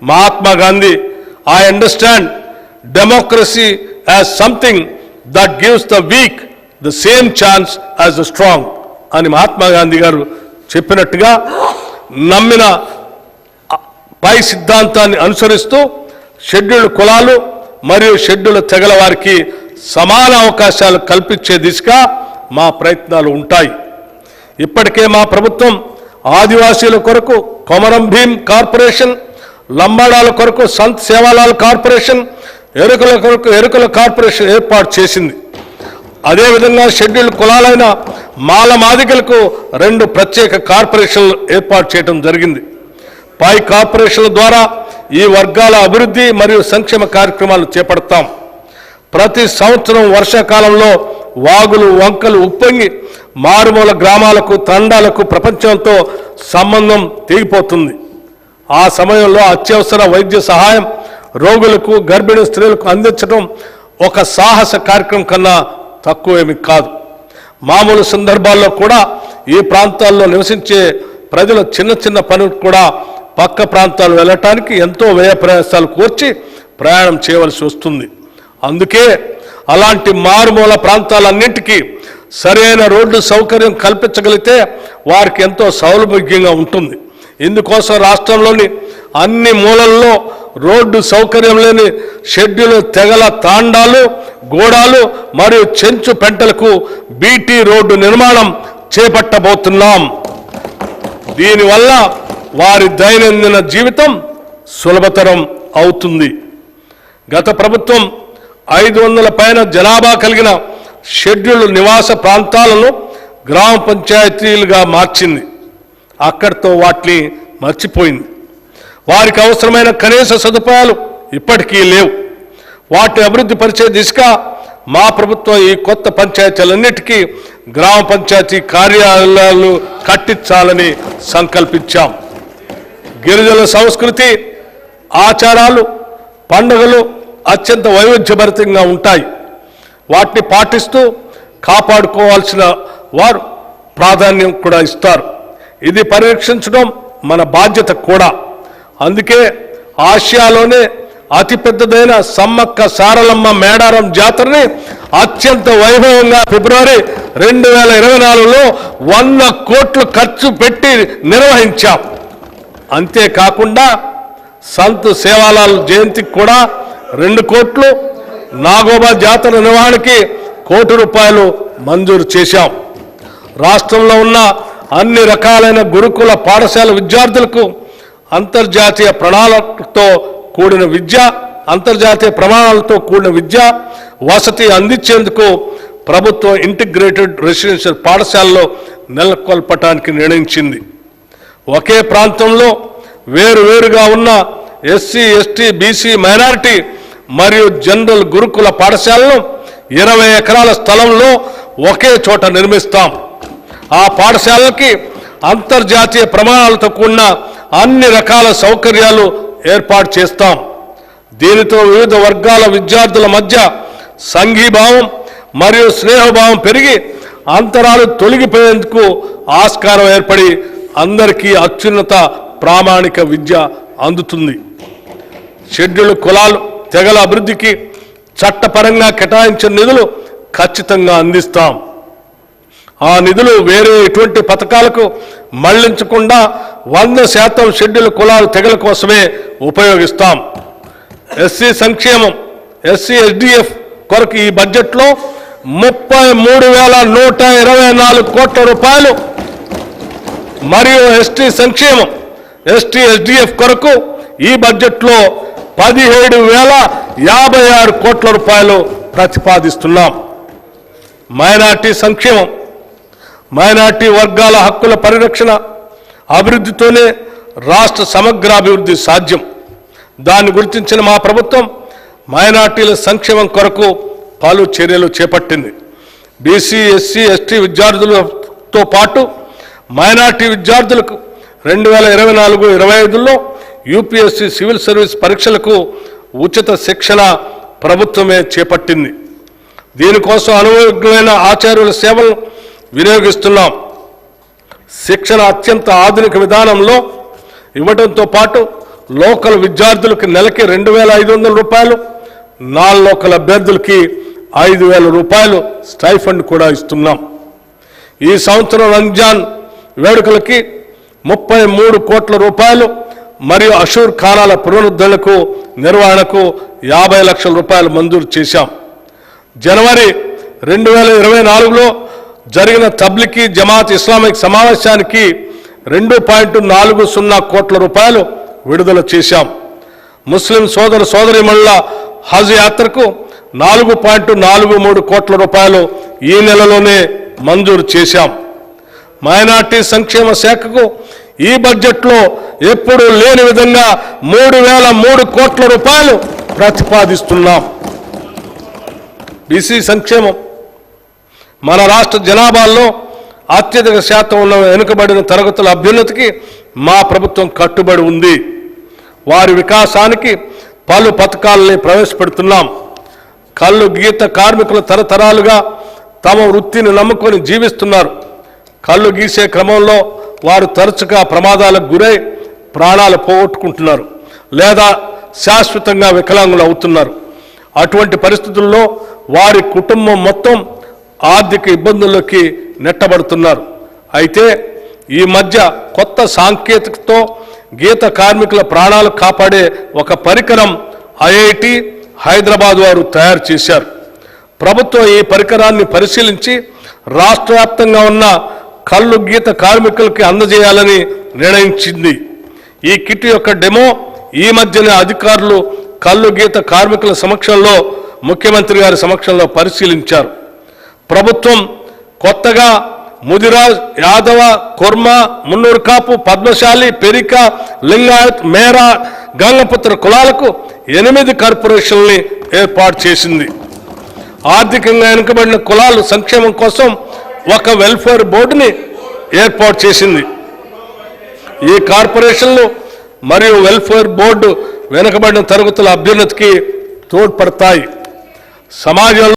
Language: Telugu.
Mahatma Gandhi, I understand democracy as something that gives the weak the same chance as the strong. అని మహాత్మా గాంధీ గారు చెప్పినట్టుగా నమ్మిన పై సిద్ధాంతాన్ని అనుసరిస్తూ షెడ్యూల్డ్ కులాలు మరియు షెడ్యూల్డ్ తెగల వారికి సమాన అవకాశాలు కల్పించే దిశగా మా ప్రయత్నాలు ఉంటాయి. ఇప్పటికే మా ప్రభుత్వం ఆదివాసీల కొరకు కొమరం భీం కార్పొరేషన్, లంబాడాల కొరకు సంత్ సేవాలాల్ కార్పొరేషన్, ఎరుకల కొరకు ఎరుకల కార్పొరేషన్ ఏర్పాటు చేసింది. అదేవిధంగా షెడ్యూల్డ్ కులాలైన మాల మాదిగలకు 2 ప్రత్యేక కార్పొరేషన్లు ఏర్పాటు చేయడం జరిగింది. పై కార్పొరేషన్ల ద్వారా ఈ వర్గాల అభివృద్ధి మరియు సంక్షేమ కార్యక్రమాలు చేపడతాం. ప్రతి సంవత్సరం వర్షాకాలంలో వాగులు వంకలు ఉప్పొంగి మారుమూల గ్రామాలకు తండాలకు ప్రపంచంతో సంబంధం తెగిపోతుంది. ఆ సమయంలో అత్యవసర వైద్య సహాయం రోగులకు గర్భిణీ స్త్రీలకు అందించడం ఒక సాహస కార్యక్రమం కన్నా తక్కువేమీ కాదు. మామూలు సందర్భాల్లో కూడా ఈ ప్రాంతాల్లో నివసించే ప్రజలు చిన్న చిన్న పనులు కూడా పక్క ప్రాంతాలు వెళ్ళటానికి ఎంతో వ్యయ ప్రయాసాలు కోర్చి ప్రయాణం చేయవలసి వస్తుంది. అందుకే అలాంటి మారుమూల ప్రాంతాలన్నింటికీ సరైన రోడ్డు సౌకర్యం కల్పించగలిగితే వారికి ఎంతో సౌలభ్యంగా ఉంటుంది. ఇందుకోసం రాష్ట్రంలోని అన్ని మూలల్లో రోడ్డు సౌకర్యం లేని షెడ్యూల్ తెగల తాండాలు, గోడాలు మరియు చెంచు పెంటలకు బీటీ రోడ్డు నిర్మాణం చేపట్టబోతున్నాం. దీనివల్ల వారి దైనందిన జీవితం సులభతరం అవుతుంది. గత ప్రభుత్వం 500 పైన జనాభా కలిగిన షెడ్యూల్ నివాస ప్రాంతాలను గ్రామ పంచాయతీలుగా మార్చింది. అక్కడితో వాటిని మర్చిపోయింది. వారికి అవసరమైన కనీస సదుపాయాలు ఇప్పటికీ లేవు. వాటిని అభివృద్ధి పరిచే దిశగా మా ప్రభుత్వం ఈ కొత్త పంచాయతీలన్నిటికీ గ్రామ పంచాయతీ కార్యాలయాలు కట్టించాలని సంకల్పించాం. గిరిజనుల సంస్కృతి, ఆచారాలు, పండుగలు అత్యంత వైవిధ్యభరితంగా ఉంటాయి. వాటిని పాటిస్తూ కాపాడుకోవాల్సిన వారు ప్రాధాన్యం కూడా ఇస్తారు. ఇది పరిరక్షించడం మన బాధ్యత కూడా. అందుకే ఆసియాలోనే అతిపెద్దదైన సమ్మక్క సారలమ్మ మేడారం జాతరని అత్యంత వైభవంగా ఫిబ్రవరి 2024లో 100 కోట్లు ఖర్చు పెట్టి నిర్వహించాం. అంతేకాకుండా సంత్ సేవాలాల్ జయంతికి కూడా 2 కోట్లు, నాగోబా జాతర నిర్వహణకి ₹1 కోటి మంజూరు చేశాం. రాష్ట్రంలో ఉన్న అన్ని రకాలైన గురుకుల పాఠశాల విద్యార్థులకు అంతర్జాతీయ ప్రమాణాలతో కూడిన విద్య వసతి అందించేందుకు ప్రభుత్వం ఇంటిగ్రేటెడ్ రెసిడెన్షియల్ పాఠశాలలో నెలకొల్పటానికి నిర్ణయించింది. ఒకే ప్రాంతంలో వేరువేరుగా ఉన్న ఎస్సీ, ఎస్టీ, బీసీ, మైనారిటీ మరియు జనరల్ గురుకుల పాఠశాలను 20 ఎకరాల స్థలంలో ఒకే చోట నిర్మిస్తాం. ఆ పాఠశాలకి అంతర్జాతీయ ప్రమాణాలతో కూడిన అన్ని రకాల సౌకర్యాలు ఏర్పాటు చేస్తాం. దీనితో వివిధ వర్గాల విద్యార్థుల మధ్య సంఘీభావం మరియు స్నేహభావం పెరిగి అంతరాలు తొలగిపోయేందుకు ఆస్కారం ఏర్పడి అందరికీ అత్యున్నత ప్రామాణిక విద్య అందుతుంది. షెడ్యూల్ కులాలు తెగల అభివృద్ధికి చట్టపరంగా కేటాయించిన నిధులు ఖచ్చితంగా అందిస్తాం. ఆ నిధులు వేరే ఎటువంటి పథకాలకు మళ్లించకుండా 100% షెడ్యూల్ కులాలు తెగల కోసమే ఉపయోగిస్తాం. ఎస్సీ సంక్షేమం, ఎస్సీ ఎస్డిఎఫ్ కొరకు ఈ బడ్జెట్లో 33,124 కోట్ల రూపాయలు మరియు ఎస్టీ సంక్షేమం, ఎస్టీ ఎస్డిఎఫ్ కొరకు ఈ బడ్జెట్లో 17,056 కోట్ల రూపాయలు ప్రతిపాదిస్తున్నాం. మైనార్టీ సంక్షేమం, మైనార్టీ వర్గాల హక్కుల పరిరక్షణ, అభివృద్ధితోనే రాష్ట్ర సమగ్రాభివృద్ధి సాధ్యం. దాన్ని గుర్తించిన మా ప్రభుత్వం మైనార్టీల సంక్షేమం కొరకు పలు చర్యలు చేపట్టింది. బీసీ, ఎస్సీ, ఎస్టీ విద్యార్థులతో పాటు మైనార్టీ విద్యార్థులకు 2024-25లో యూపీఎస్సీ సివిల్ సర్వీస్ పరీక్షలకు ఉచిత శిక్షణ ప్రభుత్వమే చేపట్టింది. దీనికోసం అనుభవజ్ఞులైన ఆచార్యుల సేవలు వినియోగిస్తున్నాం. శిక్షణ అత్యంత ఆధునిక విధానంలో ఇవ్వడంతో పాటు లోకల్ విద్యార్థులకు నెలకి 2,500 రూపాయలు, నాన్ లోకల్ అభ్యర్థులకి 5,000 రూపాయలు స్టైఫండ్ కూడా ఇస్తున్నాం. ఈ సంవత్సరం రంజాన్ వేడుకలకి 33 కోట్ల రూపాయలు మరియు అషూర్ ఖానాల పునరుద్ధరణకు నిర్వహణకు 50 లక్షల రూపాయలు మంజూరు చేశాం. జనవరి 2024లో జరిగిన తబ్లిగీ జమాత్ ఇస్లామిక్ సమావేశానికి 2.40 కోట్ల రూపాయలు విడుదల చేశాం. ముస్లిం సోదర సోదరీమణుల హజ్ యాత్రకు 4.43 కోట్ల రూపాయలు ఈ నెలలోనే మంజూరు చేశాం. మైనార్టీ సంక్షేమ శాఖకు ఈ బడ్జెట్లో ఎప్పుడూ లేని విధంగా 3,003 కోట్ల రూపాయలు ప్రతిపాదిస్తున్నాం. బీసీ సంక్షేమం మన రాష్ట్ర జనాభాలో అత్యధిక శాతం ఉన్న వెనుకబడిన తరగతుల అభ్యున్నతికి మా ప్రభుత్వం కట్టుబడి ఉంది. వారి వికాసానికి పలు పథకాలని ప్రవేశపెడుతున్నాం. కళ్ళు గీత కార్మికులు తరతరాలుగా తమ వృత్తిని నమ్ముకొని జీవిస్తున్నారు. కళ్ళు గీసే క్రమంలో వారు తరచుగా ప్రమాదాలకు గురై ప్రాణాలు పోగొట్టుకుంటున్నారు లేదా శాశ్వతంగా వికలాంగులు అవుతున్నారు. అటువంటి పరిస్థితుల్లో వారి కుటుంబం మొత్తం ఆర్థిక ఇబ్బందుల్లోకి నెట్టబడుతున్నారు. అయితే ఈ మధ్య కొత్త సాంకేతికతతో గీత కార్మికుల ప్రాణాలు కాపాడే ఒక పరికరం ఐఐటి హైదరాబాద్ వారు తయారు చేశారు. ప్రభుత్వం ఈ పరికరాన్ని పరిశీలించి రాష్ట్ర వ్యాప్తంగా ఉన్న కళ్ళు గీత కార్మికులకి అందజేయాలని నిర్ణయించింది. ఈ కిట్ యొక్క డెమో ఈ మధ్యనే అధికారులు కళ్ళు గీత కార్మికుల సమక్షంలో ముఖ్యమంత్రి గారి సమక్షంలో పరిశీలించారు. ప్రభుత్వం కొత్తగా ముదిరాజ్, యాదవ, కుర్మ, మున్నూరు కాపు, పద్మశాలి, పెరిక, లింగాయత్, మేరా, గంగపుత్ర కులాలకు 8 కార్పొరేషన్లని ఏర్పాటు చేసింది. ఆర్థికంగా వెనుకబడిన కులాల సంక్షేమం కోసం ఒక వెల్ఫేర్ బోర్డుని ఏర్పాటు చేసింది. ఈ కార్పొరేషన్లు మరియు వెల్ఫేర్ బోర్డు వెనుకబడిన తరగతుల అభ్యున్నతికి తోడ్పడతాయి. సమాజంలో